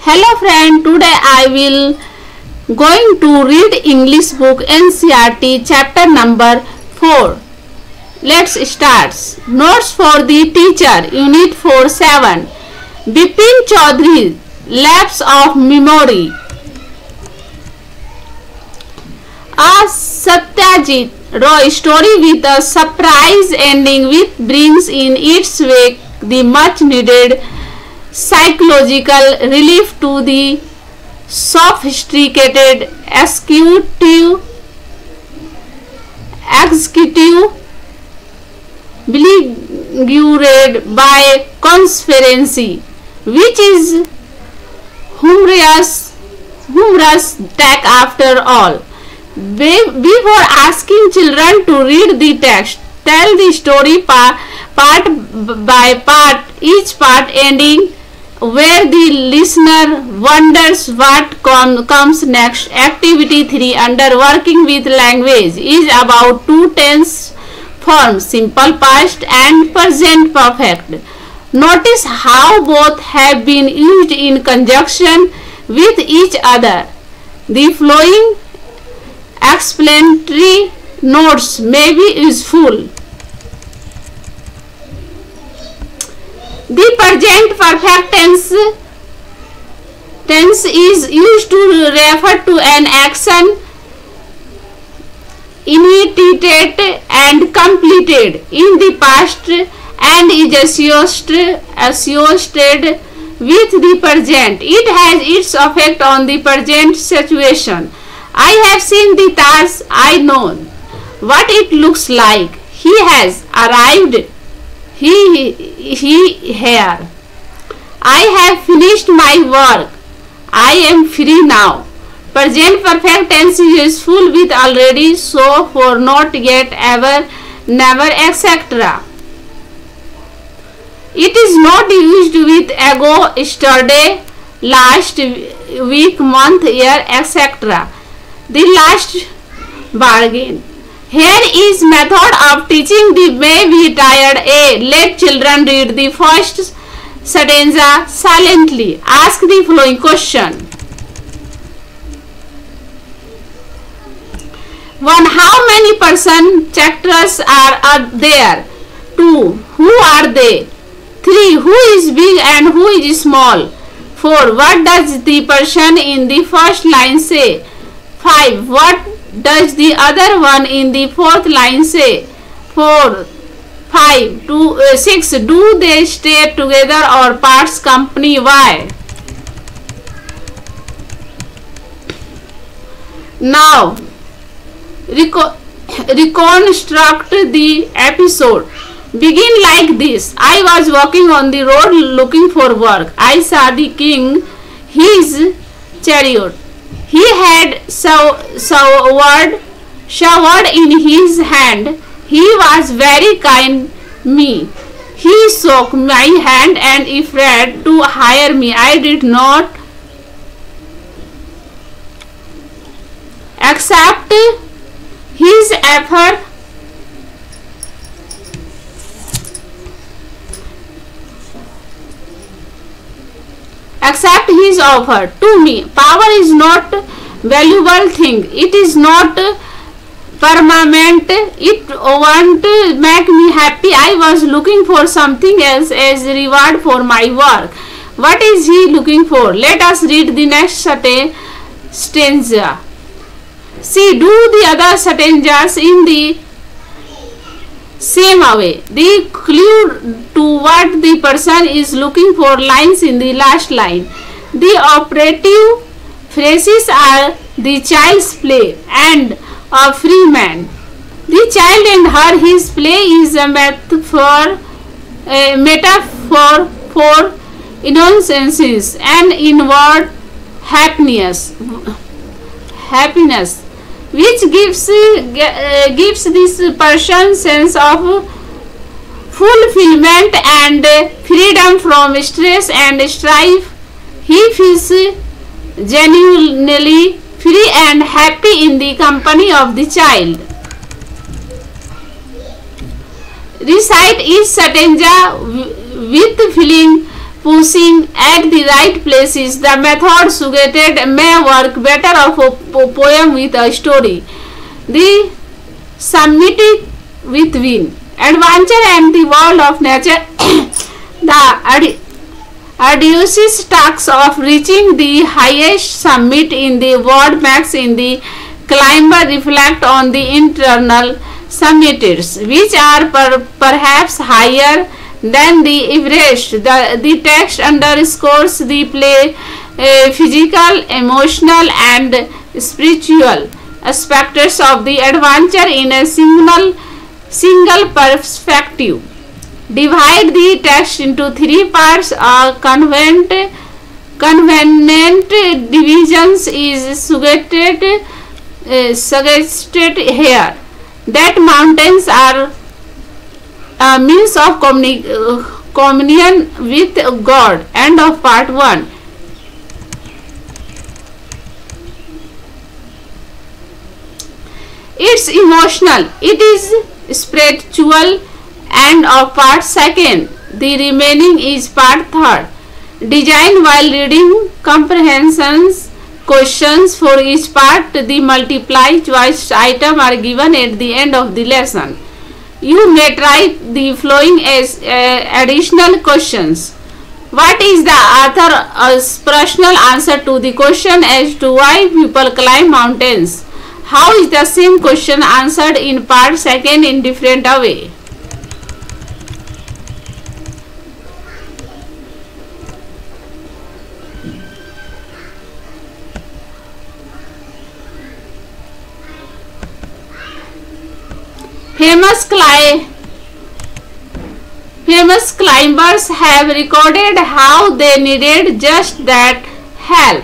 Hello friend, today I will going to read English book NCERT chapter number 4. Let's start. Notes for the teacher, Unit 4-7. Bipin Chaudhary, Lapse of Memory. A Satyajit Roy story with a surprise ending which brings in its wake the much needed psychological relief to the sophisticated executive beleaguered by conspiracy, which is humorous tack after all. Before asking children to read the text, tell the story part by part, each part ending where the listener wonders what comes next. Activity 3 under working with language is about two tense forms, simple past and present perfect. Notice how both have been used in conjunction with each other. The following explanatory notes may be useful. The present perfect tense is used to refer to an action initiated and completed in the past and is associated with the present. It has its effect on the present situation. I have seen the task. I know what it looks like. He has arrived. He here. I have finished my work. I am free now. Present perfect tense is useful with already, so, for, not yet, ever, never, etc. It is not used with ago, yesterday, last week, month, year, etc. The last bargain. Here is method of teaching the may be tired. A. Let children read the first stanza silently. Ask the following question. 1. How many person characters are there? 2. Who are they? 3. Who is big and who is small? 4. What does the person in the first line say? 5. What does the other one in the fourth line say? 6. Do they stay together or parts company? Why? Now reconstruct the episode. Begin like this. I was walking on the road looking for work. I saw the king, his chariot. He had sword in his hand. He was very kind me. He shook my hand and offered to hire me. I did not accept his offer. Accept his offer to me. Power is not valuable thing. It is not permanent. It won't make me happy. I was looking for something else as reward for my work. What is he looking for? Let us read the next stanza. See, do the other stanzas in the same way. The clue to what the person is looking for lies in the last line. The operative phrases are the child's play and a free man. The child and her, his play is a metaphor for innocence and inward happiness, which gives this person sense of fulfillment and freedom from stress and strife. He feels genuinely free and happy in the company of the child. Recite each stanza with feeling pushing at the right places. The method suggested may work better of a poem with a story. The summit with win. Adventure and the world of nature. The audacious task of reaching the highest summit in the world makes in the climber reflect on the internal summits, which are perhaps higher than the Everest. The text underscores the play, physical, emotional, and spiritual aspects of the adventure in a single perspective. Divide the text into three parts. A convenient divisions is suggested here. That mountains are a means of communion with God. End of part 1. It's emotional, it is spiritual. End of part 2. The remaining is part 3. Design while reading comprehensions questions for each part. The multiply choice item are given at the end of the lesson. You may try the following as additional questions. What is the author's personal answer to the question as to why people climb mountains? How is the same question answered in part 2 in different way? Famous climbers have recorded how they needed just that help.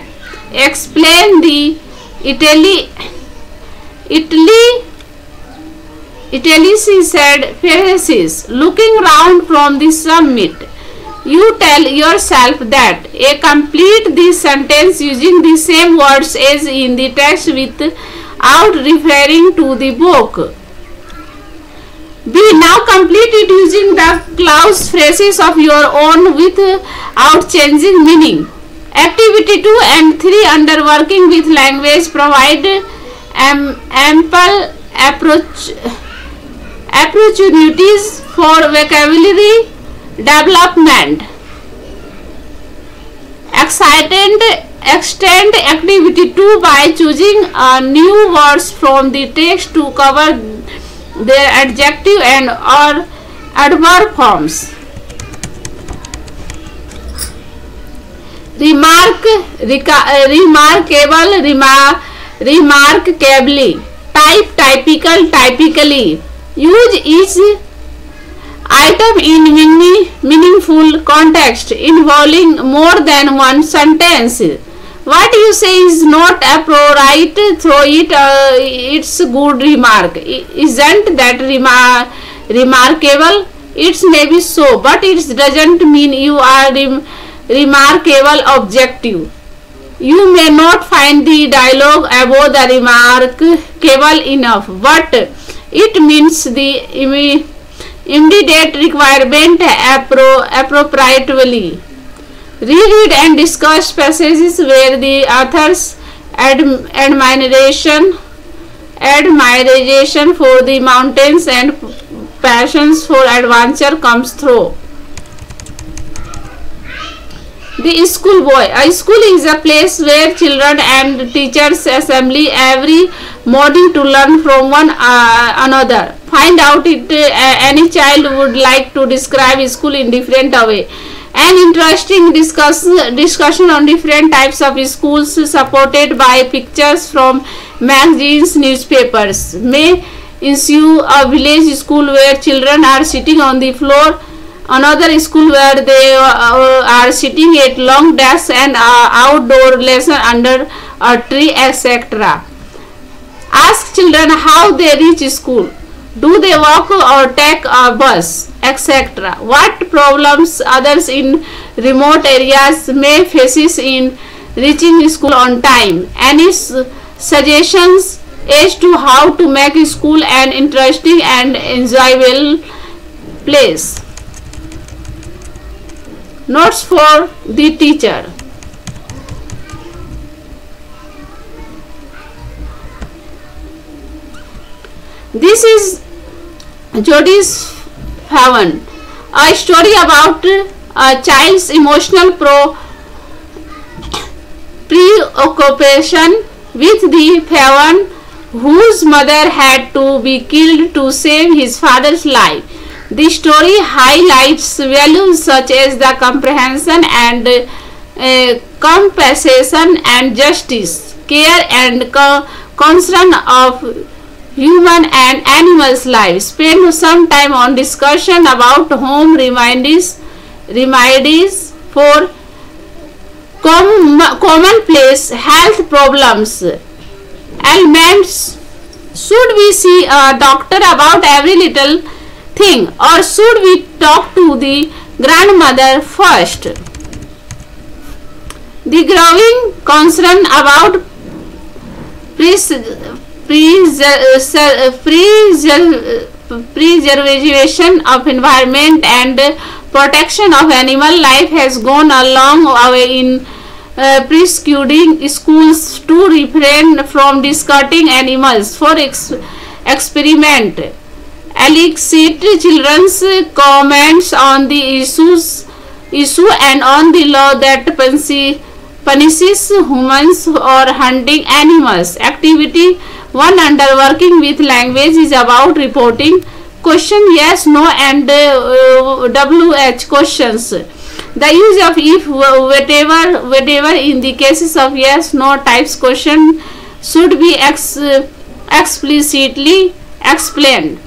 Explain the Italy said Pharisees, looking round from the summit. You tell yourself that. Complete this sentence using the same words as in the text without referring to the book. B. Now complete it using the clause phrases of your own without changing meaning. Activity 2 and 3 under working with language provide ample opportunities for vocabulary development. Extend activity 2 by choosing new words from the text to cover their adjective and or adverb forms. Remarkably. Type, typical, typically. Use each item in meaningful context involving more than one sentence. What you say is not appropriate, so it's good remark. Isn't that remarkable? It may be so, but it doesn't mean you are remarkable objective. You may not find the dialogue above the remarkable enough, but it means the immediate requirement appropriately. Reread and discuss passages where the author's admiration for the mountains and passions for adventure comes through. The schoolboy. A school is a place where children and teachers assemble every morning to learn from one another. Find out if any child would like to describe school in different way. An interesting discussion on different types of schools supported by pictures from magazines, newspapers may ensue. A village school where children are sitting on the floor, another school where they are sitting at long desks and outdoor lesson under a tree, etc. Ask children how they reach school. Do they walk or take a bus, etc. What problems others in remote areas may face in reaching school on time. Any suggestions as to how to make school an interesting and enjoyable place. Notes for the teacher. This is Jodi's Heaven, a story about a child's emotional preoccupation with the heaven whose mother had to be killed to save his father's life. The story highlights values such as the comprehension and compassion and justice, care and concern of human and animals' lives. Spend some time on discussion about home remedies for commonplace health problems. Ailments. Should we see a doctor about every little thing, or should we talk to the grandmother first? The growing concern about preservation of environment and protection of animal life has gone a long way in persuading schools to refrain from discarding animals for experiment. Elicit children's comments on the issue and on the law that punishes humans or hunting animals. Activity 1 under working with language is about reporting question yes, no and WH questions. The use of if, whatever in the cases of yes, no types question should be explicitly explained.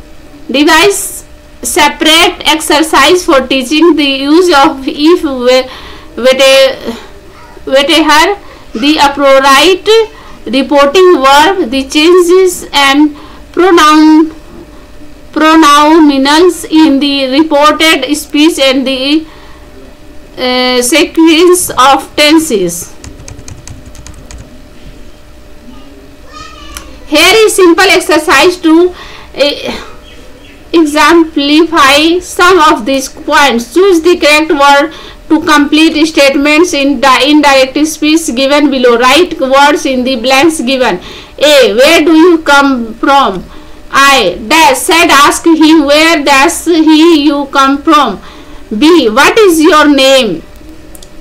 Devise separate exercise for teaching the use of if, whatever, the appropriate reporting verb, the changes and pronominals in the reported speech and the sequence of tenses. Here is simple exercise to exemplify some of these points. Choose the correct word to complete statements in the indirect speech given below. Write words in the blanks given. A. Where do you come from? I dash said ask him where does you come from. B. What is your name?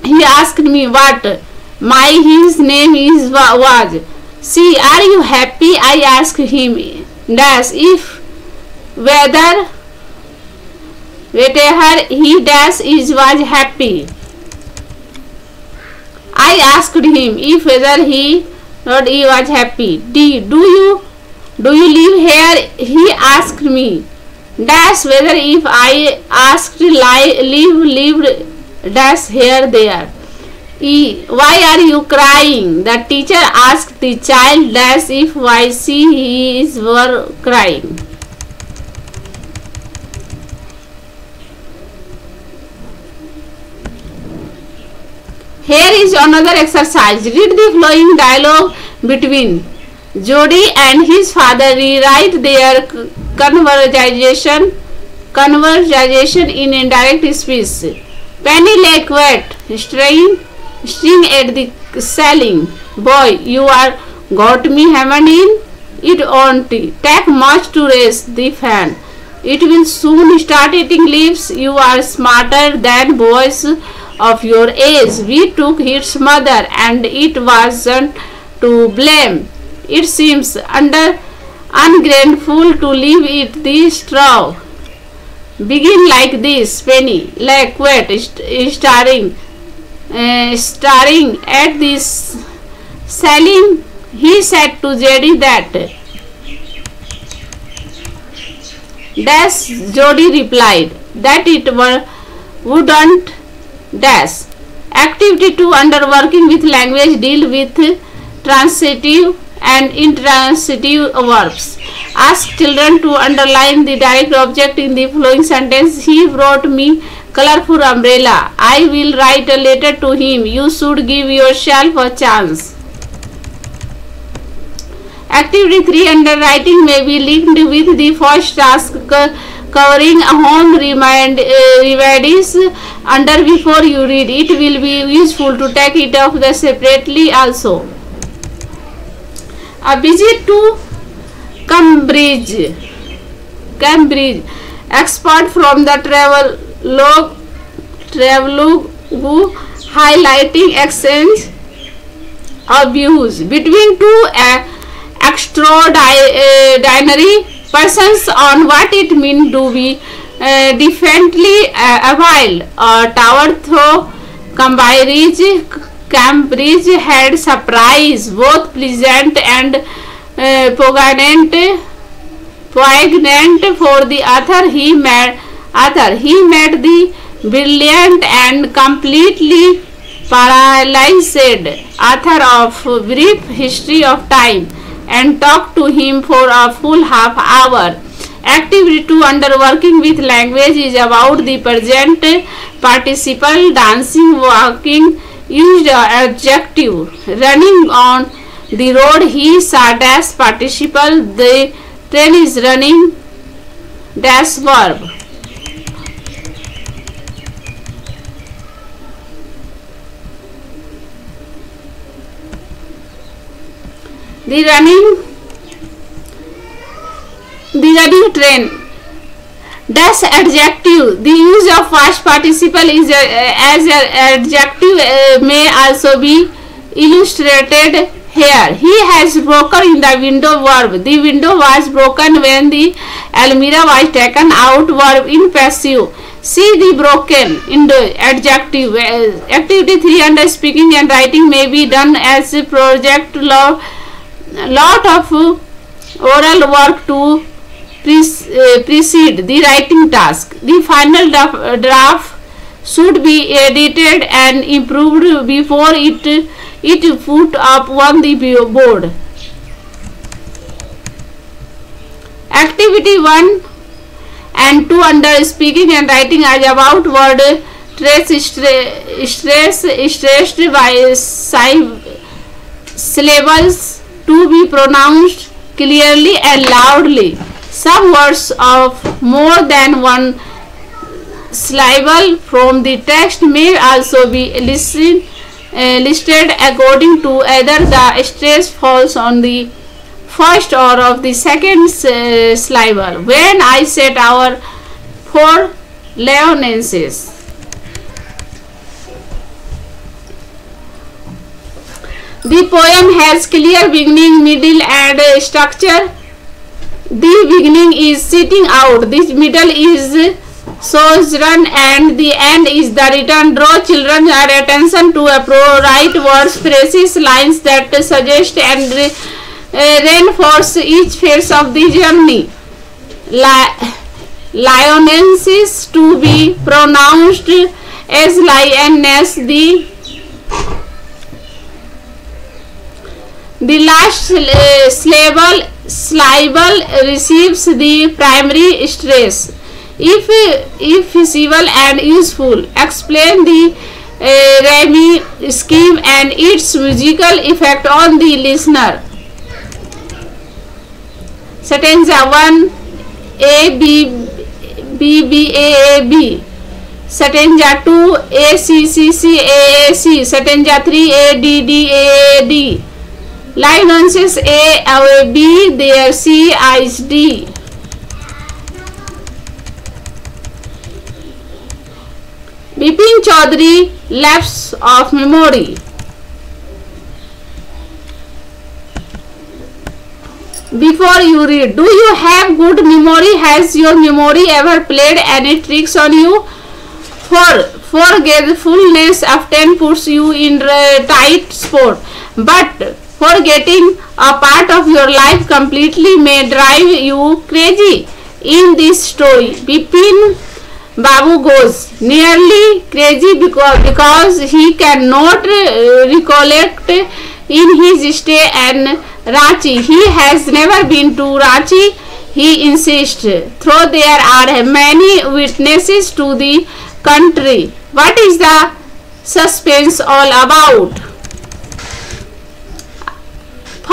He asked me what. His name is was. C. Are you happy? I asked him dash if whether he dash was happy. I asked him if whether he was happy. D. Do you live here? He asked me dash whether if I asked lived dash here there. E. Why are you crying? The teacher asked the child dash if why she were crying. Here is another exercise. Read the following dialogue between Jodi and his father. Rewrite their conversation in indirect speech. Penny lay quiet, staring at the ceiling. Boy, you are got me hammered in. It won't take much to raise the fan. It will soon start eating leaves. You are smarter than boys of your age. We took its mother and it wasn't to blame. It seems ungrateful to leave it the straw. Begin like this. Penny lay quiet, staring at this ceiling. He said to Jodi that dash. Jodi replied that it wouldn't dash. Activity 2 under working with language deal with transitive and intransitive verbs. Ask children to underline the direct object in the following sentence. He brought me colorful umbrella. I will write a letter to him. You should give yourself a chance. Activity 3 under writing may be linked with the first task. covering home remedies under before you read. It will be useful to take it off the separately also. A visit to Cambridge. Expert from the travelogue highlighting exchange of views between two extraordinary persons on what it means to be definitely a while. Tower through Cambridge had surprise, both pleasant and poignant for the author. He met the brilliant and completely paralyzed author of Brief History of Time and talked to him for a full half hour. Activity 2 under working with language is about the present participle. Dancing, walking, used adjective. Running on the road, he saw dash participle. The train is running dash verb. The running train dash adjective. The use of past participle is as an adjective may also be illustrated here. He has broken in the window verb. The window was broken when the almirah was taken out verb in passive. See the broken in the adjective. Activity 3 under speaking and writing may be done as a project. Lot of oral work to precede the writing task. The final draft should be edited and improved before it put up on the board. Activity 1 and 2 under speaking and writing are about word stressed by syllables to be pronounced clearly and loudly. Some words of more than one syllable from the text may also be listed according to either the stress falls on the first or of the second syllable. When I set our 4 Leonenses. The poem has clear beginning, middle and structure. The beginning is sitting out, the middle is sojourn and the end is the return. Draw children attention to right words, phrases, lines that suggest and reinforce each phase of the journey. Lionesses to be pronounced as lioness. The last syllable receives the primary stress. If feasible and useful, explain the rhyme scheme and its musical effect on the listener. Stanza 1 A B B B A A B. Stanza 2 A C C C A A C. Stanza 3 A D D A A D. Line answers A B, there C is D. Bipin Chaudhary, lapse of memory. Before you read, do you have good memory? Has your memory ever played any tricks on you? Forgetfulness often puts you in a tight spot, but forgetting a part of your life completely may drive you crazy. In this story, Bipin Babu goes nearly crazy because he cannot recollect in his stay in Ranchi. He has never been to Ranchi, he insists, though there are many witnesses to the country. What is the suspense all about?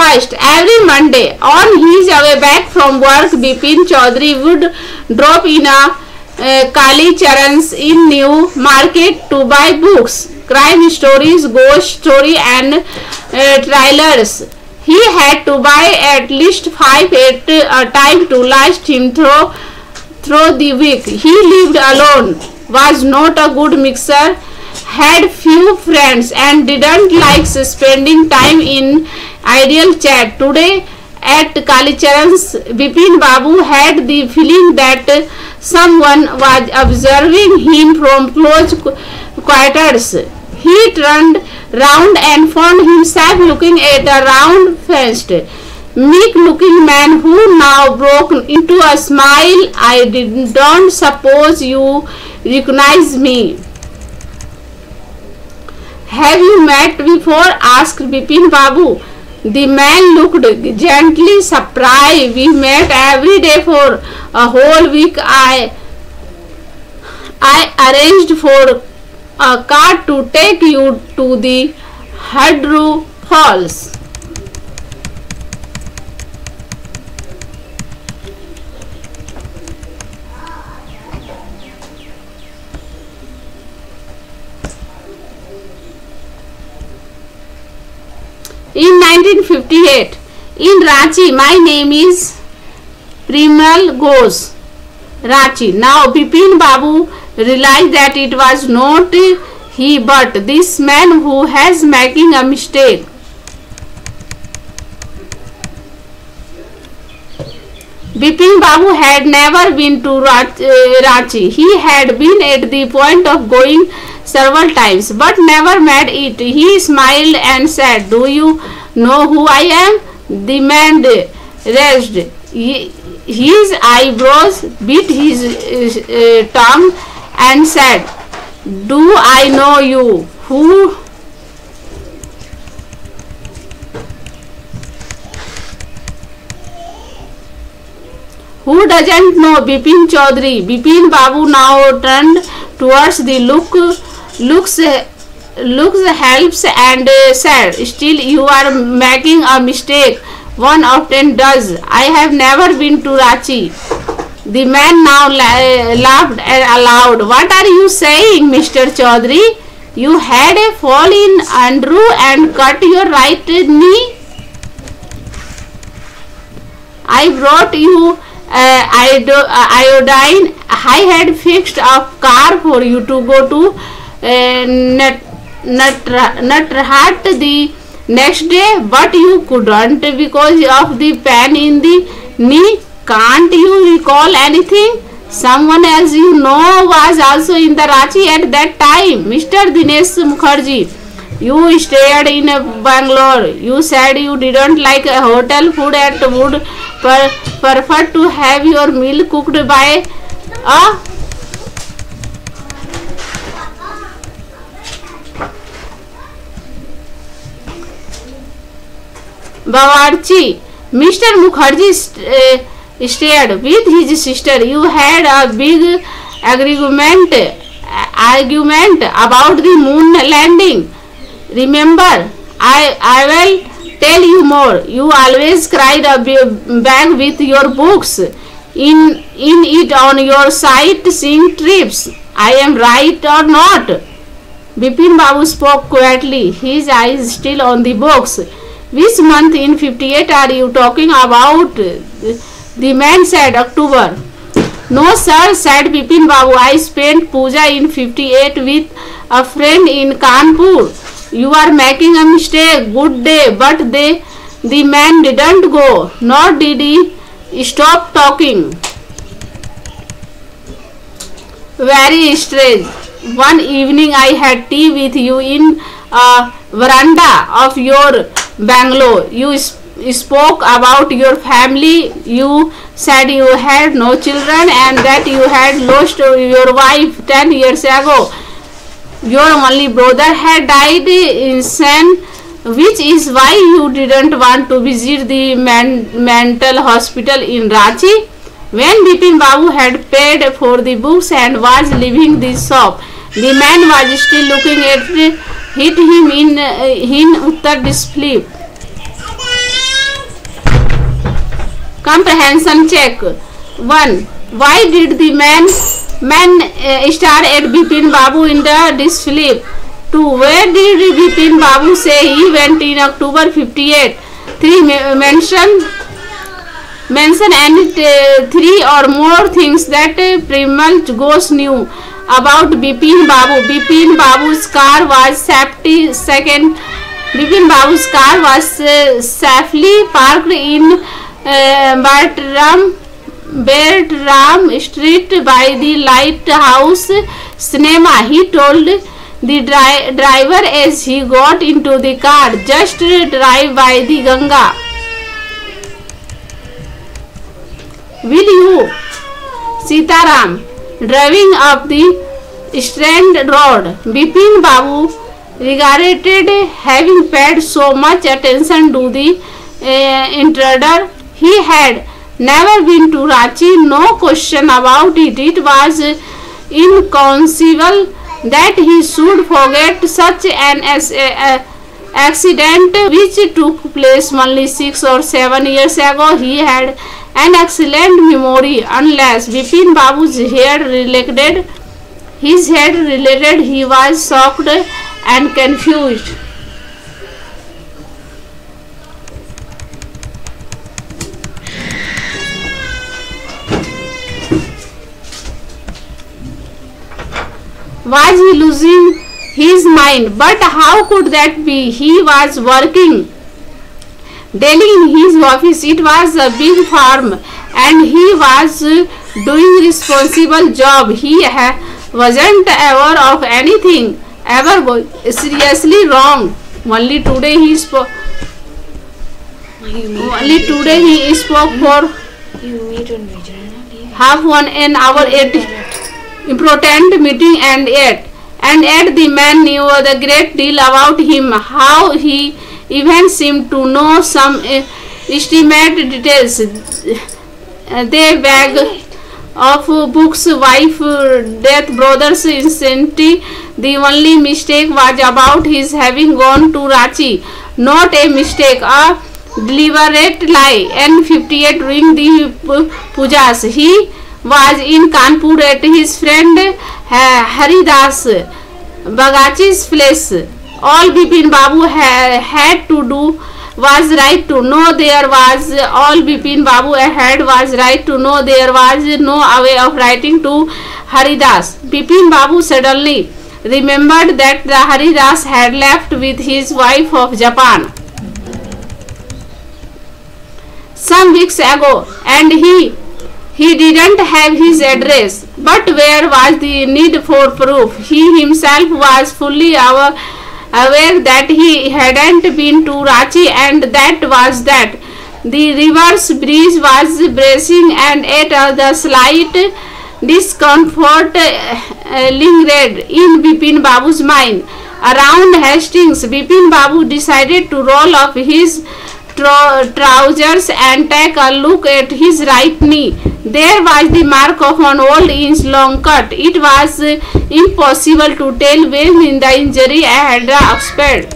First, every Monday on his way back from work, Bipin Chaudhary would drop in a Kali Charan's in New Market to buy books, crime stories, ghost story and thrillers. He had to buy at least 5 at a time to last him through the week. He lived alone, was not a good mixer, had few friends and didn't like spending time in ideal chat. Today at Kalicharan's, Bipin Babu had the feeling that someone was observing him from close quarters. He turned round and found himself looking at a round-faced, meek-looking man who now broke into a smile. I don't suppose you recognize me. Have you met before? Asked Bipin Babu. The man looked gently surprised. We met every day for a whole week. I arranged for a car to take you to the Hadru Falls. In 1958, in Ranchi, my name is Primal Ghosh. Ranchi. Now Bipin Babu realized that it was not he but this man who has making a mistake. Bipin Babu had never been to Ranchi. He had been at the point of going several times but never met it. He smiled and said, "Do you know who I am?" The man raised his eyebrows, bit his tongue and said, "Do I know you? Who doesn't know Bipin Chaudhary?" Bipin Babu now turned towards the looks helps and said, "Still you are making a mistake. One often does. I have never been to Ranchi." The man now laughed aloud. "What are you saying, Mr. Chaudhary? You had a fall in Andrew and cut your right knee? I brought you iodine. I had fixed a car for you to go to Natrhat the next day, but you couldn't because of the pain in the knee. Can't you recall anything? Someone else you know was also in the Ranchi at that time, Mr. Dinesh Mukherjee. You stayed in Bangalore. You said you didn't like hotel food and would prefer to have your meal cooked by a Bawarchi. Mr. Mukherjee stayed with his sister. You had a big argument about the moon landing. Remember? I will tell you more. You always cried a bag with your books in it on your sightseeing trips. I am right or not? Bipin Babu spoke quietly, his eyes still on the books. Which month in 58 are you talking about? The man said, October. No sir, said Bipin Babu. I spent puja in 58 with a friend in Kanpur. You are making a mistake. Good day. But the man didn't go, nor did he stop talking. Very strange. One evening I had tea with you in a veranda of your Bangalore. You spoke about your family. You said you had no children and that you had lost your wife 10 years ago. Your only brother had died insane, which is why you didn't want to visit the mental hospital in Ranchi. When Bipin Babu had paid for the books and was leaving the shop, the man was still looking at him in utter disbelief. Comprehension check. 1. Why did the man star at Bipin Babu in this film? 2. Where did Bipin Babu say he went in October 58? 3. Mention any 3 or more things that Premal Ghosh knew about Bipin Babu. Bipin Babu's car was safely parked in Bertram Street by the Lighthouse Cinema. He told the driver as he got into the car, just drive by the Ganga. Will you? Sitaram. Driving up the Strand Road. Bipin Babu regretted having paid so much attention to the intruder. He had never been to Ranchi, no question about it. It was inconceivable that he should forget such an accident which took place only 6 or 7 years ago. He had an excellent memory, unless Bipin Babu's head related, he was shocked and confused. Was he losing his mind? But how could that be? He was working daily in his office. It was a big firm and he was doing responsible job. He wasn't aware of anything ever seriously wrong. Only today he spoke for half an hour at important meeting, and yet the man knew the great deal about him. How he even seemed to know some estimate details. They bag of books, wife, death, brother's insanity. The only mistake was about his having gone to Ranchi. Not a mistake, a deliberate lie. And 58 during the pujas. He was in Kanpur at his friend Haridas Bagachi's place. All Bipin Babu had to do was right to know there was no way of writing to Haridas. Bipin Babu suddenly remembered that the Haridas had left with his wife of Japan some weeks ago, and he didn't have his address. But where was the need for proof? He himself was fully aware that he hadn't been to Ranchi, and that was that. The reverse breeze was bracing, and at the slight discomfort lingered in Bipin Babu's mind. Around Hastings, Bipin Babu decided to roll up his trousers and take a look at his right knee. There was the mark of an old inch-long cut. It was impossible to tell when the injury had occurred.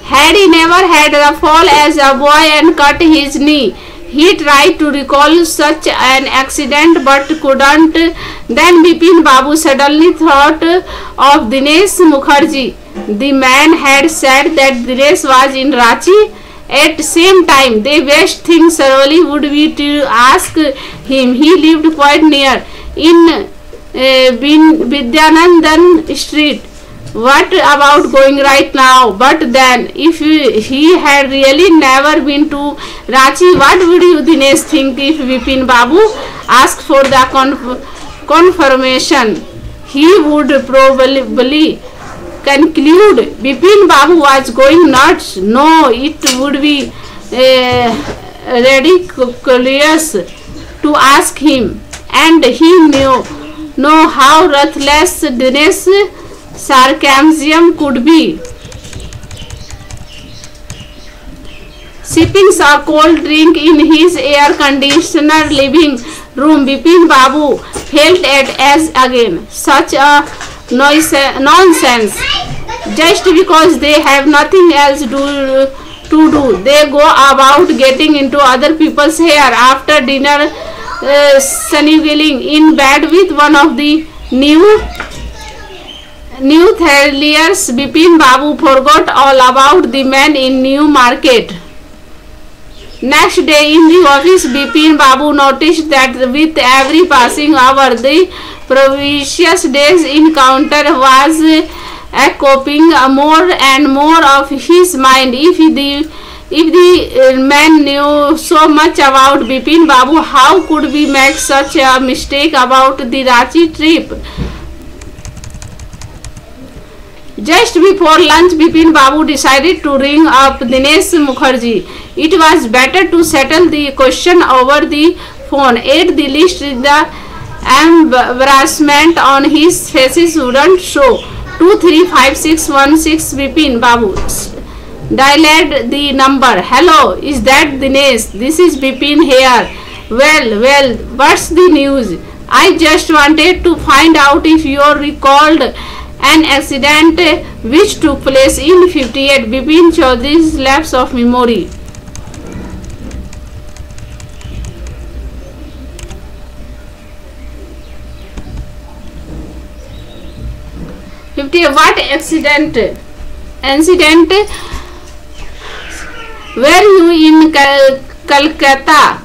Had he never had a fall as a boy and cut his knee? He tried to recall such an accident but couldn't. Then Bipin Babu suddenly thought of Dinesh Mukherjee. The man had said that Dinesh was in Ranchi at the same time. The best thing thoroughly would be to ask him. He lived quite near in Vidyanandan Street. What about going right now? But then, if he had really never been to Ranchi, what would Dinesh think if Bipin Babu asked for the confirmation? He would probably conclude Bipin Babu was going nuts. No, it would be ridiculous to ask him, and he knew how ruthless Dinesh sarcasm could be. Sipping a cold drink in his air-conditioned living room, Bipin Babu felt at ease again. Such a nonsense. Just because they have nothing else to do, they go about getting into other people's hair after dinner, snuggling in bed with one of the new thrillers. Bipin Babu forgot all about the man in New Market. Next day in the office, Bipin Babu noticed that with every passing hour, the previous day's encounter was occupying more and more of his mind. If the man knew so much about Bipin Babu, how could we make such a mistake about the Ranchi trip? Just before lunch, Bipin Babu decided to ring up Dinesh Mukherjee. It was better to settle the question over the phone. At the least, the embarrassment on his face wouldn't show. 235616. Bipin Babu dialed the number. Hello, is that Dinesh? This is Bipin here. Well, what's the news? I just wanted to find out if you recalled an accident which took place in 58. Bipin Chaudhary's lapse of memory. 50. What accident? Incident? Were you in Calcutta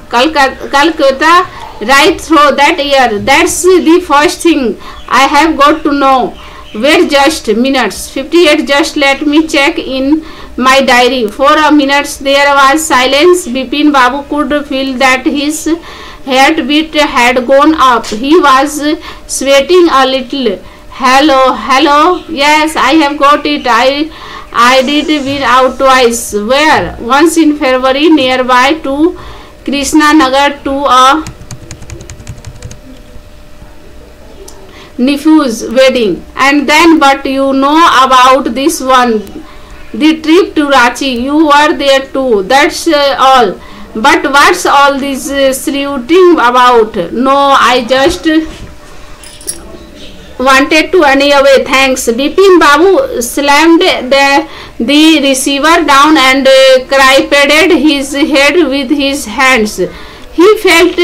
right through that year? That's the first thing I have got to know. Wait just minutes. 58. Just let me check in my diary. For a minute there was silence. Bipin Babu could feel that his heartbeat had gone up. He was sweating a little. Hello. Yes, I have got it. I did been out twice. Where? Once in February nearby to Krishna Nagar to a nephew's wedding. And then, but you know about this one, the trip to Ranchi. You were there too. That's all. But what's all this shouting about? No, I just wanted to anyway. Thanks. Bipin Babu slammed the receiver down and cried his head with his hands. He felt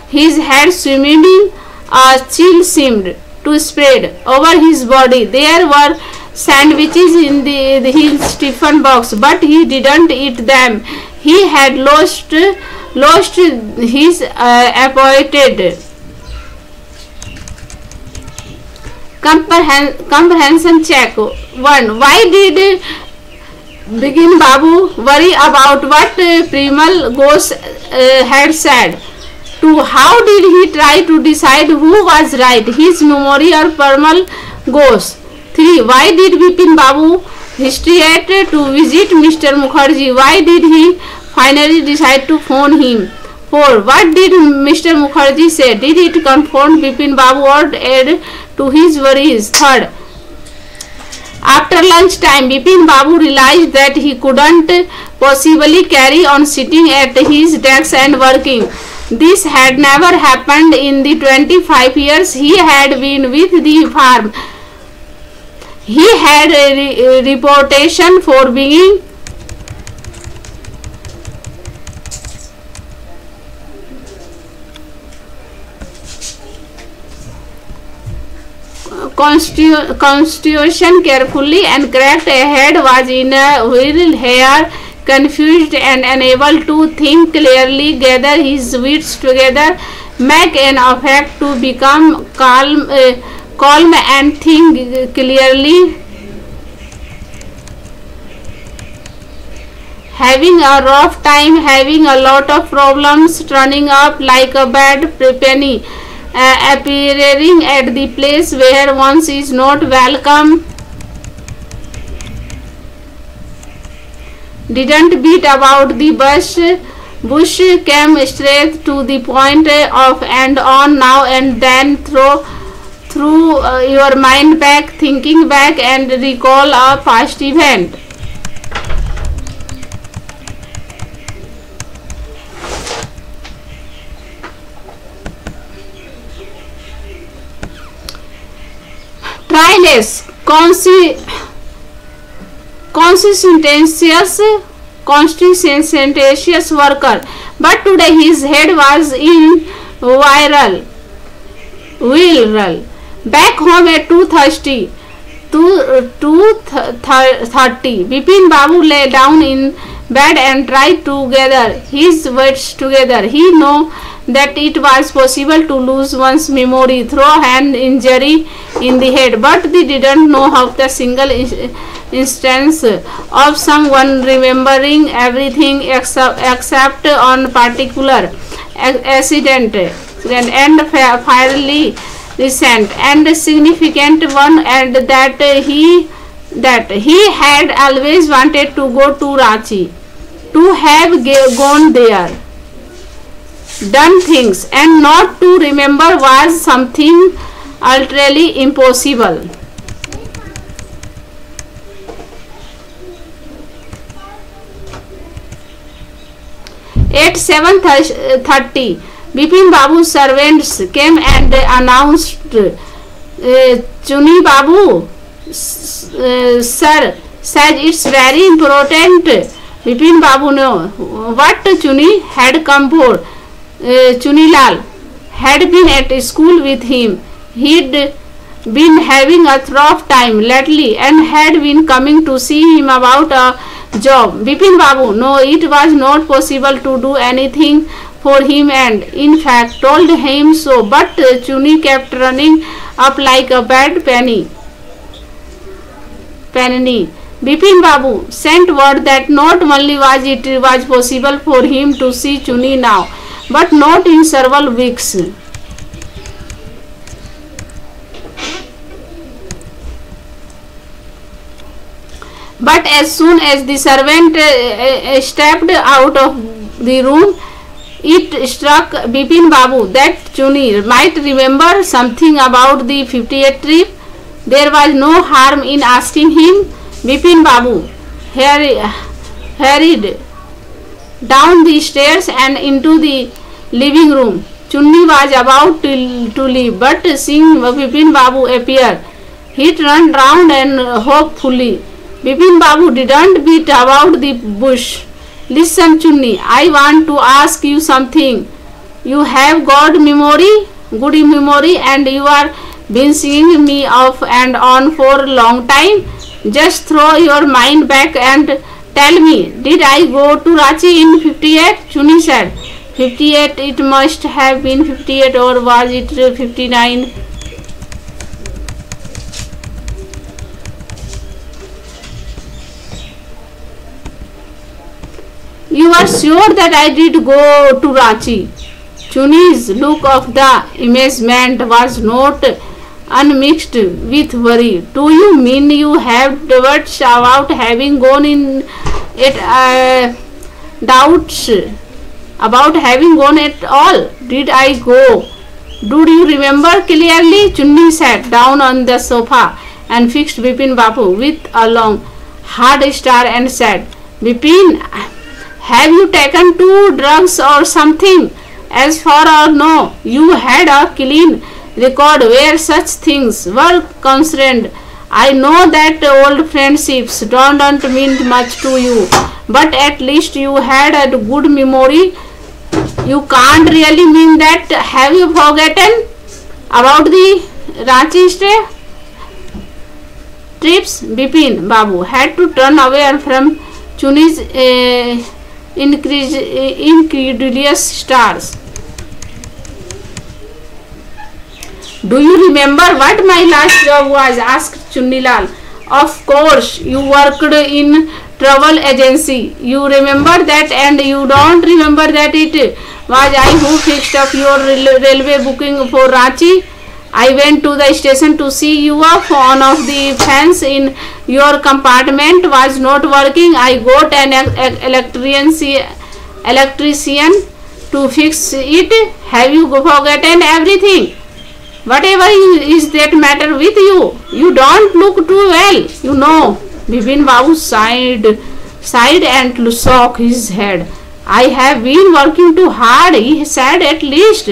his head swimming. A chill seemed to spread over his body. There were sandwiches in his tiffin box, but he didn't eat them. He had lost his appetite. Comprehension check. 1. Why did Bipin Babu worry about what Premal Ghosh had said? 2. How did he try to decide who was right, his memory or Premal Ghosh? 3. Why did Bipin Babu hesitate to visit Mr. Mukherjee? Why did he finally decide to phone him? 4. What did Mr. Mukherjee say? Did it confront Bipin Babu or add to his worries? 3rd. After lunch time, Bipin Babu realized that he couldn't possibly carry on sitting at his desk and working. This had never happened in the 25 years he had been with the farm. He had a reputation for being constitution carefully and correct. A head was in a whirl, hair confused and unable to think clearly, gather his wits together, make an effort to become calm and think clearly. Having a rough time, having a lot of problems, turning up like a bad penny, appearing at the place where one is not welcome. Didn't beat about the bush, came straight to the point of and on now and then through your mind back, thinking back and recall a past event. careless, conscientious worker, but today his head was in viral. Back home at 2:30, Bipin Babu lay down in bed and tried to gather his wits together. He knew that it was possible to lose one's memory through an injury in the head, but they didn't know how the single instance of someone remembering everything except on particular accident and fairly recent and significant one, and that he had always wanted to go to Ranchi, to have gone there, done things, and not to remember was something utterly impossible. At 7:30, Bipin Babu's servants came and announced, Chuni Babu, sir, said it's very important. Bipin Babu knew what Chuni had come for. Chuni Lal had been at school with him. He'd been having a rough time lately and had been coming to see him about a job. Bipin Babu knew it was not possible to do anything for him and in fact told him so, but Chuni kept running up like a bad penny. Bipin Babu sent word that not only was it was possible for him to see Chuni now, but not in several weeks. But as soon as the servant stepped out of the room, it struck Bipin Babu that Chuni might remember something about the 58 trip. There was no harm in asking him. Bipin Babu hurried down the stairs and into the living room. Chuni was about to leave, but seeing Bipin Babu appear, he turned round and hopefully. Bipin Babu didn't beat about the bush. Listen, Chuni, I want to ask you something. You have good memory, and you are been seeing me off and on for a long time. Just throw your mind back and tell me, did I go to Ranchi in 58? Chuni said. 58, it must have been 58, or was it 59? You are sure that I did go to Ranchi? Chuni's look of the amazement was not unmixed with worry. Do you mean you have doubts about having gone in it? Doubts about having gone at all? Did I go? Do you remember clearly? Chuni sat down on the sofa and fixed Bipin Babu with a long, hard stare and said, Bipin, have you taken 2 drugs or something? As far as no, you had a clean record where such things were concerned. I know that old friendships don't mean much to you, but at least you had a good memory. You can't really mean that. Have you forgotten about the Ranchi trips? Bipin Babu had to turn away from Chuni's incredulous stars. Do you remember what my last job was? Asked Chuni Lal. Of course, you worked in travel agency. You remember that, and you don't remember that it was I who fixed up your railway booking for Ranchi. I went to the station to see you off. One of the fans in your compartment was not working. I got an electrician to fix it. Have you forgotten everything? Whatever is that matter with you? You don't look too well, you know. Bipin Babu sighed and shook his head. I have been working too hard, he said. At least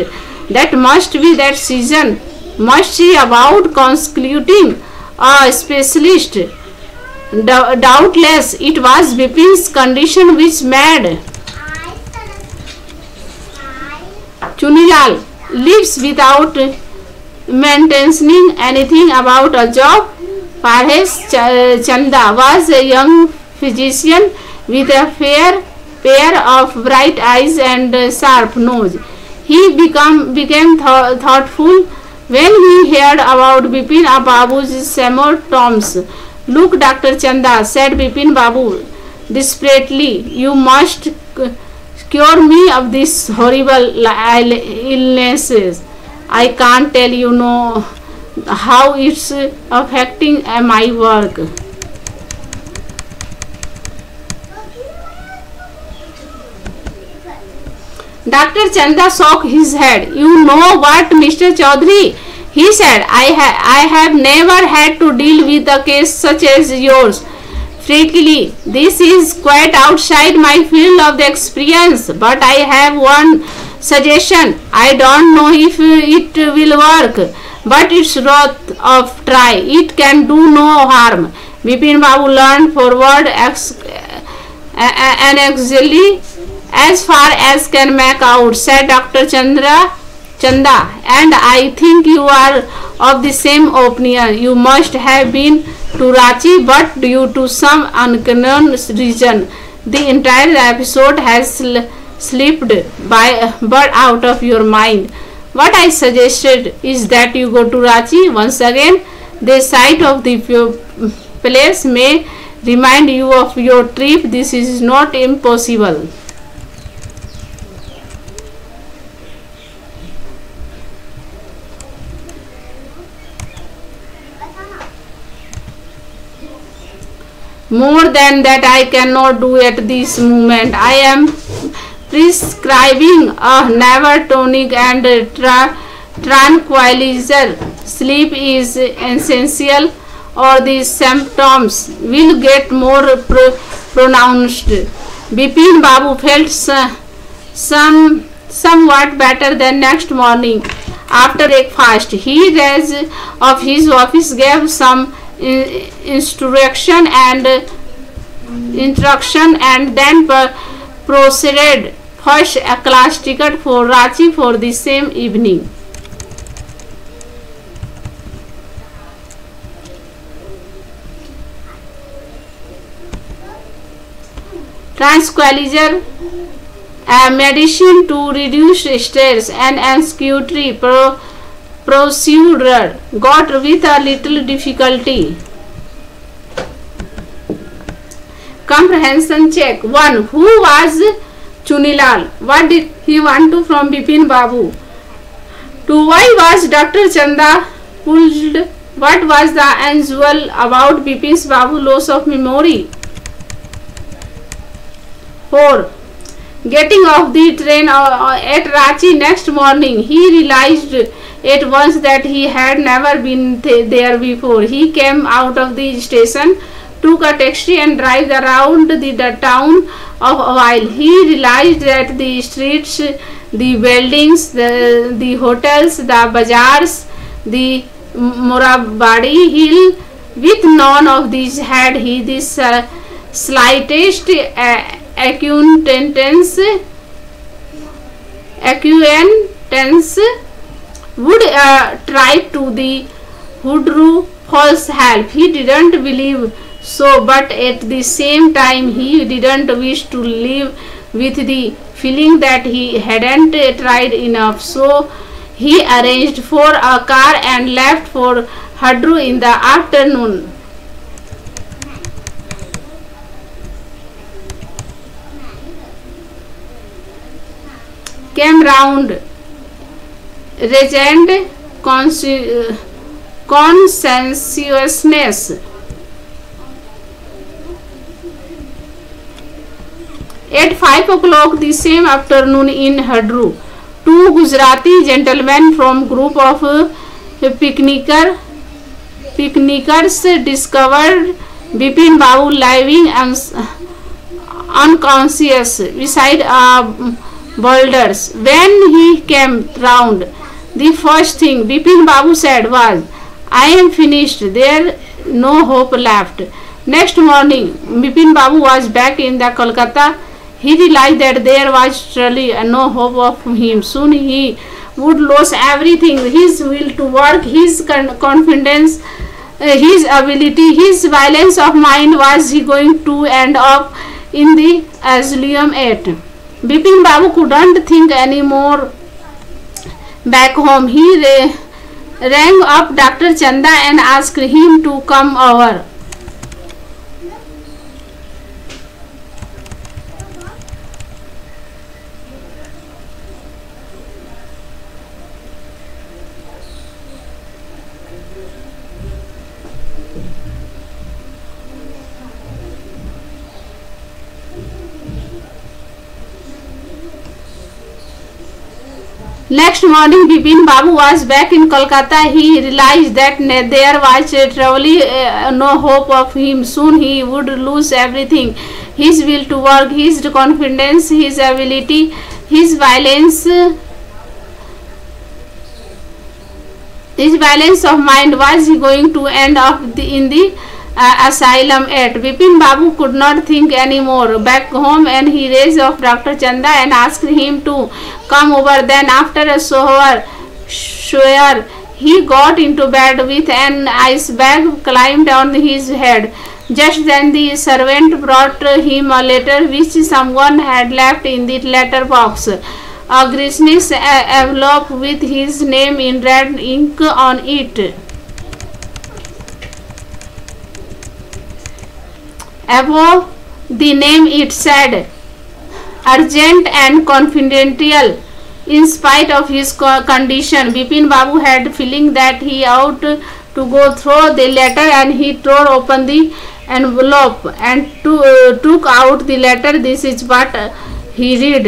that must be that season. Must see about constituting a specialist. Doubtless it was Bipin's condition which made Chunilal lives without maintaining anything about a job. Parhez Chanda was a young physician with a fair pair of bright eyes and sharp nose. He became thoughtful when he heard about Bipin Babu's symptoms. Look, Dr. Chanda, said Bipin Babu desperately, you must cure me of these horrible illnesses. I can't tell you how it's affecting my work. Dr. Chanda shook his head. You know what, Mr. Chaudhary? He said, I have never had to deal with a case such as yours. Frankly, this is quite outside my field of the experience, but I have one suggestion. I don't know if it will work, but it's worth of try. It can do no harm. Bipin Babu leaned forward anxiously. As far as can make out, said Dr. Chanda, and I think you are of the same opinion. You must have been to Ranchi, but due to some unknown reason, the entire episode has slipped but out of your mind. What I suggested is that you go to Ranchi once again. The sight of the place may remind you of your trip. This is not impossible. More than that I cannot do at this moment. I am prescribing a nerve tonic and tranquilizer. Sleep is essential or the symptoms will get more pronounced. Bipin Babu felt somewhat better the next morning. After breakfast, he raised of his office, gave some instruction and then proceeded first a class ticket for Ranchi for the same evening. Tranquilizer, a medicine to reduce stress and anxiety procedure got with a little difficulty. Comprehension check. 1. Who was Chunilal? What did he want to from Bipin Babu? 2. Why was Dr. Chanda pulled? What was the unusual about Bipin Babu's loss of memory? 4. Getting off the train at Ranchi next morning, he realized at once that he had never been there before. He came out of the station, took a taxi and drove around the town of a while. He realized that the streets, the buildings, the hotels, the bazaars, the Morabadi hill, with none of these had he this slightest acquaintance would try to the Hudru false help. He didn't believe so, but at the same time he didn't wish to live with the feeling that he hadn't tried enough. So he arranged for a car and left for Hudru in the afternoon. Came round, regained conscientiousness. At 5 o'clock the same afternoon in Hudru, two Gujarati gentlemen from group of picnickers discovered Bipin Babu lying unconscious beside boulders. When he came round, the first thing Bipin Babu said was, I am finished. There no hope left. Next morning, Bipin Babu was back in the Kolkata. He realized that there was truly no hope of him. Soon he would lose everything: his will to work, his confidence, his ability, his violence of mind. Was he going to end up in the asylum yet? Bipin Babu couldn't think anymore. Back home, he rang up Dr. Chanda and asked him to come over. Next morning, Bipin Babu was back in Kolkata. He realized that there was truly no hope of him. Soon he would lose everything: his will to work, his confidence, his ability, his violence of mind. Was he going to end up in the asylum yet? Bipin Babu could not think anymore. Back home, and he raised off Dr. Chanda and asked him to come over. Then after a shower, he got into bed with an ice bag climbed on his head. Just then the servant brought him a letter which someone had left in the letter box. A greenish envelope with his name in red ink on it. Above the name it said, "Urgent and confidential." In spite of his condition, Bipin Babu had feeling that he ought to go through the letter, and he tore open the envelope and took out the letter. This is what he read.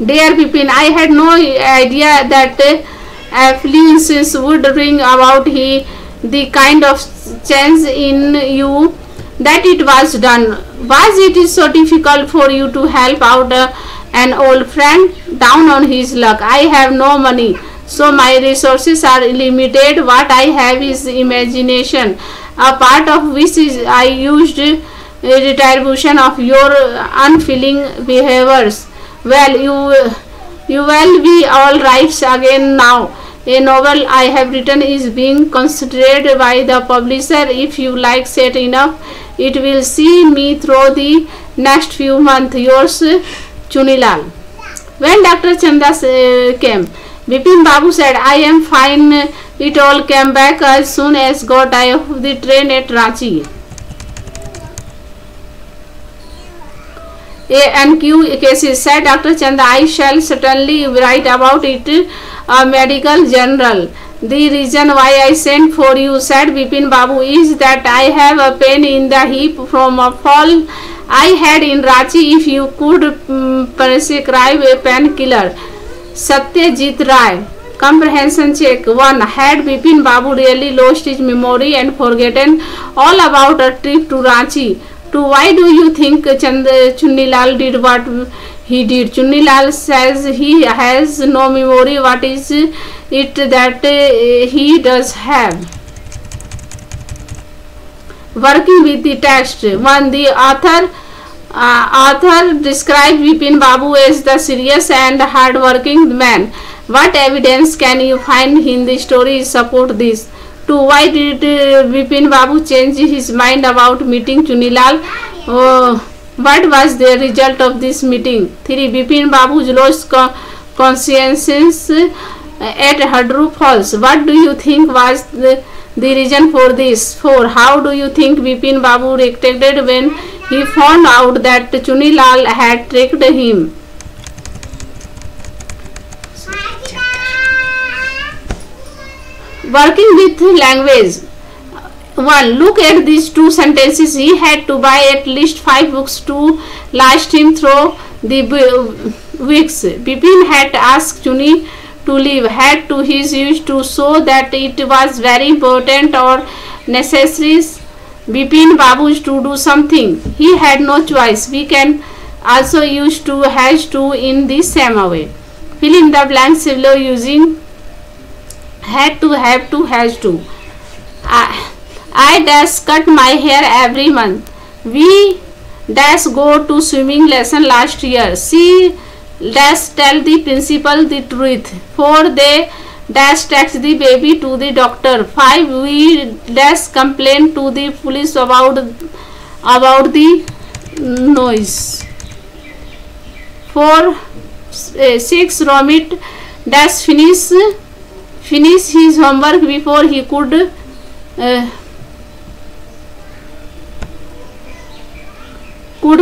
Dear Bipin, I had no idea that affluences would bring about the kind of change in you that it was done. Was it so difficult for you to help out an old friend down on his luck? I have no money, so my resources are limited. What I have is imagination, a part of which is I used retribution of your unfeeling behaviors. Well, you will be all right again now. A novel I have written is being considered by the publisher. If you like it enough, it will see me through the next few months. Yours, Chunilal. When Dr. Chanda came, Bipin Babu said, "I am fine." It all came back as soon as got off the train at Ranchi. A&Q cases, said Dr. Chanda. I shall certainly write about it a medical journal. The reason why I sent for you, said Bipin Babu, is that I have a pain in the hip from a fall I had in Ranchi. If you could prescribe a painkiller. Satyajit Rai. Comprehension check. 1. Had Bipin Babu really lost his memory and forgotten all about a trip to Ranchi? 2. Why do you think Chunilal did what he did? Chunilal says he has no memory. What is it that he does have? Working with the text. 1. The author describes Bipin Babu as the serious and hard-working man. What evidence can you find in the story support this? 2. Why did Bipin Babu change his mind about meeting Chunilal? What was the result of this meeting? 3. Bipin Babu's lost conscience at Hadru Falls. What do you think was the reason for this? 4. How do you think Bipin Babu reacted when he found out that Chunilal had tricked him? Working with language. 1. Look at these two sentences. He had to buy at least 5 books to last him through the weeks. Bipin had asked Chuni to leave, had to his use to show that it was very important or necessary Bipin Babu to do something. He had no choice. We can also use to, has to in the same way. Fill in the blanks below using had to, have to, has to. I dash cut my hair every month. We dash go to swimming lesson last year. She dash tell the principal the truth. 4. They dash text the baby to the doctor. 5. We dash complain to the police about the noise. 4. 6. Romit dash finish his homework before he could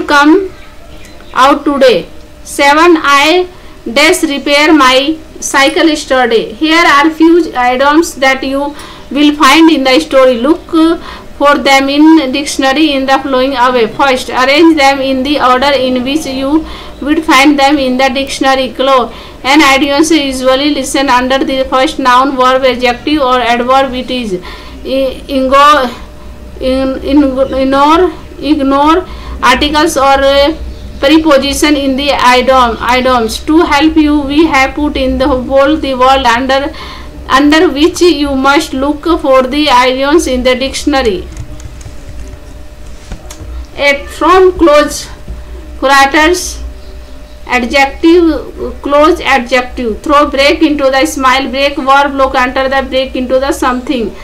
come out today. 7. I dash repair my cycle yesterday. Here are few items that you will find in the story. Look for them in dictionary in the following way. First, arrange them in the order in which you would find them in the dictionary. Clue. An audience usually listen under the first noun, verb, adjective or adverb. It is ignore articles or preposition in the items. To help you, we have put in the bold the word under which you must look for the idioms in the dictionary. 8. From close quarters, adjective, close adjective. Throw, break into the smile, break verb, look under the break into the something.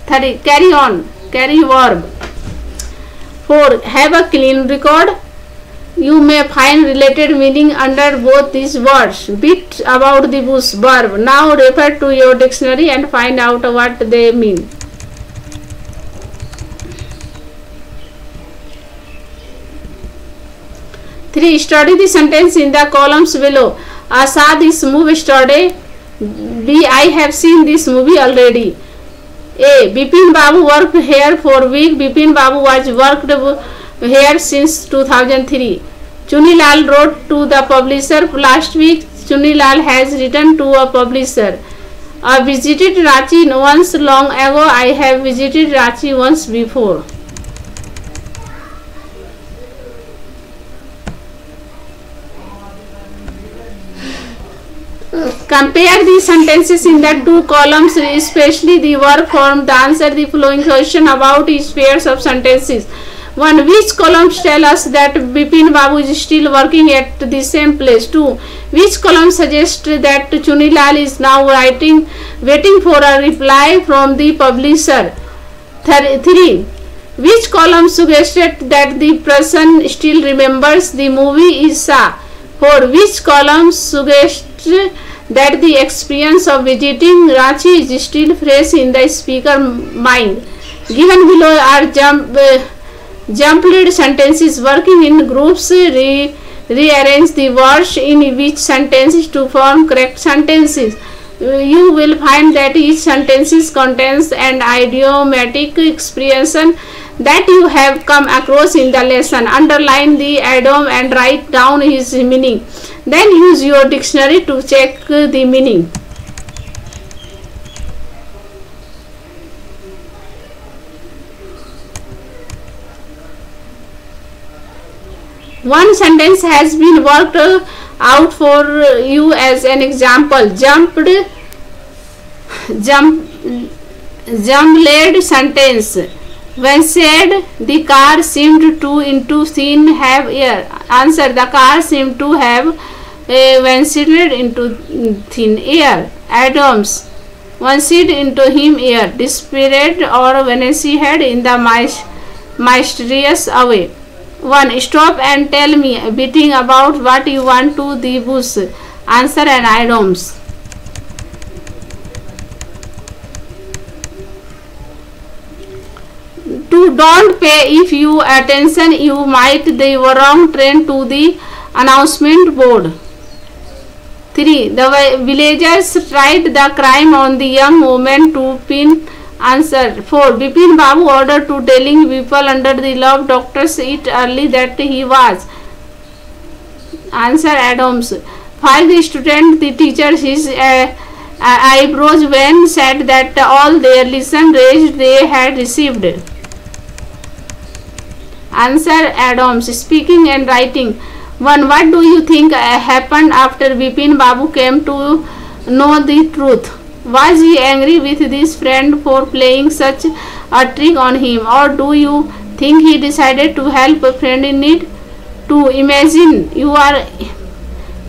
30. Carry on, carry verb. 4. Have a clean record. You may find related meaning under both these words. Beat about the bush, verb. Now refer to your dictionary and find out what they mean. 3. Study the sentence in the columns below. I saw this movie yesterday. B. I have seen this movie already. A. Bipin Babu worked here for a week. Bipin Babu was worked here since 2003. Chunilal wrote to the publisher last week. Chunilal has written to a publisher. I visited Ranchi once long ago. I have visited Ranchi once before. Compare the sentences in the two columns, especially the verb form. To answer the following question about each pairs of sentences. 1. Which columns tell us that Bipin Babu is still working at the same place? 2. Which column suggests that Chunilal is now waiting for a reply from the publisher? 3. Which column suggested that the person still remembers the movie is Sa? 4. Which column suggests that the experience of visiting Ranchi is still fresh in the speaker mind? Given below are jumbled sentences. Working in groups, rearrange the words in which sentences to form correct sentences. You will find that each sentence contains an idiomatic expression that you have come across in the lesson. Underline the idiom and write down its meaning. Then use your dictionary to check the meaning. One sentence has been worked out for you as an example. Jumbled sentence. When said, the car seemed to into thin have air. Answer: the car seemed to have vanished into thin air. Adams: vanished into him air. Disappeared or vanished in the mysterious way. 1. Stop and tell me beating about what you want to the bush. Answer and idioms. To don't pay if you attention, you might the wrong train to the announcement board. 3. The villagers tried the crime on the young woman to pin. Answer. 4. Bipin Babu ordered to telling people under the law doctors eat early that he was. Answer Adams. 5. The student the teacher his eyebrows when said that all their lesson raised they had received. Answer Adams. Speaking and writing. 1. What do you think happened after Bipin Babu came to know the truth? Was he angry with his friend for playing such a trick on him, or do you think he decided to help a friend in need? 2. Imagine you are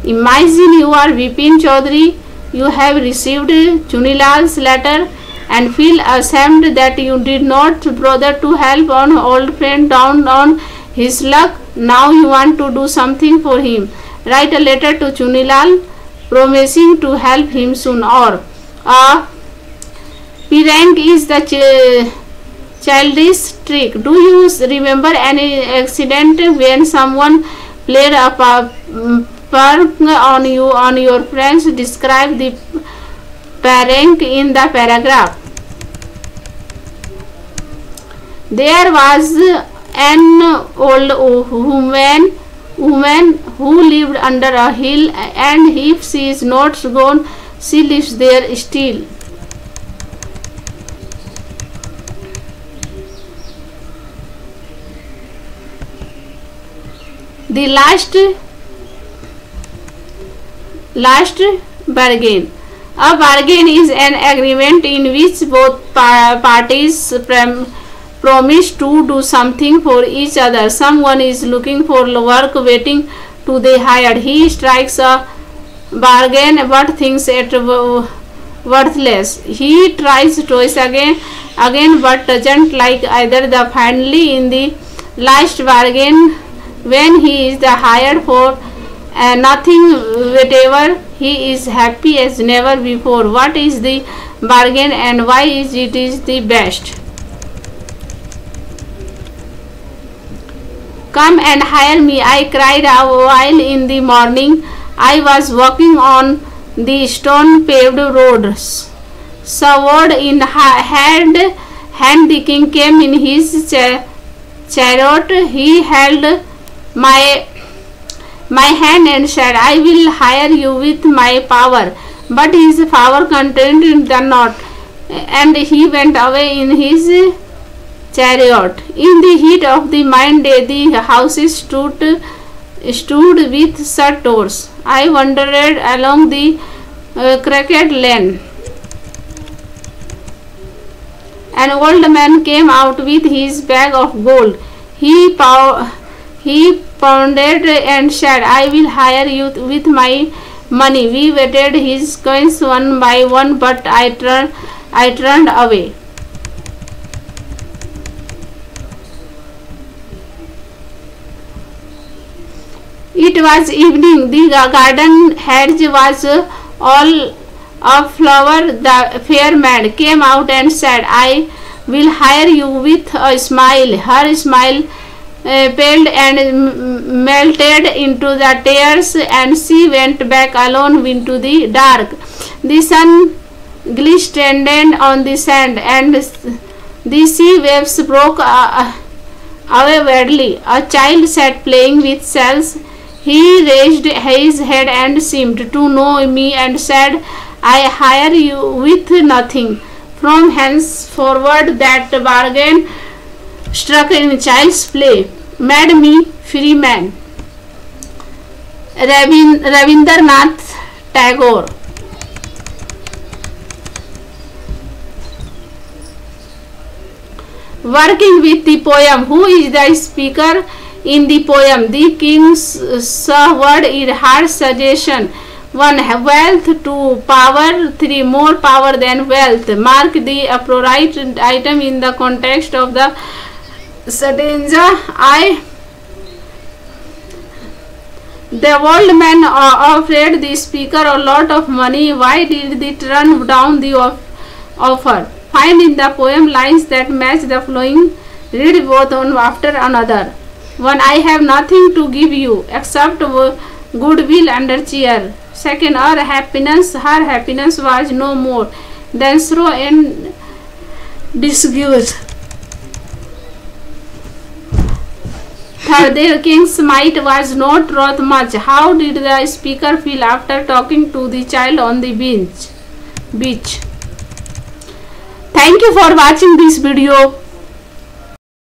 Bipin Chaudhary. You have received Chunilal's letter and feel ashamed that you did not bother to help an old friend down on his luck. Now you want to do something for him. Write a letter to Chunilal promising to help him soon. Or prank is the childish trick. Do you remember any accident when someone played a prank on you on your friends? Describe the prank in the paragraph. There was an old woman who lived under a hill, and if she is not gone, she lives there still. The last bargain. A bargain is an agreement in which both parties promise to do something for each other. Someone is looking for work waiting to be hired. He strikes a bargain but thinks it worthless. He tries twice again but doesn't like either. The finally in the last bargain, when he is hired for nothing whatever, he is happy as never before. What is the bargain and why is it the best? Come and hire me, I cried while in the morning I was walking on the stone paved roads. Sword in hand, the king came in his chariot. He held my hand and said, I will hire you with my power. But his power contained the knot, and he went away in his chariot. In the heat of the midday, the houses stood with shut doors. I wandered along the crooked lane. An old man came out with his bag of gold. He pounded and said, I will hire you with my money. We weighted his coins one by one, but I turned away. It was evening. The garden hedge was all aflower. The fair man came out and said, I will hire you with a smile. Her smile paled and melted into the tears, and she went back alone into the dark. The sun glistened on the sand, and the sea waves broke away wildly. A child sat playing with shells. He raised his head and seemed to know me and said, I hire you with nothing. From henceforward that bargain struck in child's play made me free man. Rabindranath Tagore. Working with the poem. Who is the speaker in the poem? The king's word is hard suggestion. 1. Wealth. 2. Power. 3. More power than wealth. Mark the appropriate item in the context of the stanza. The old man offered the speaker a lot of money. Why did they turn down the offer? Find in the poem lines that match the following. Read both one after another. 1. I have nothing to give you except goodwill and cheer. 2. Her happiness was no more than sorrow and disgrace. 3. The king's might was not worth much. How did the speaker feel after talking to the child on the beach? Thank you for watching this video.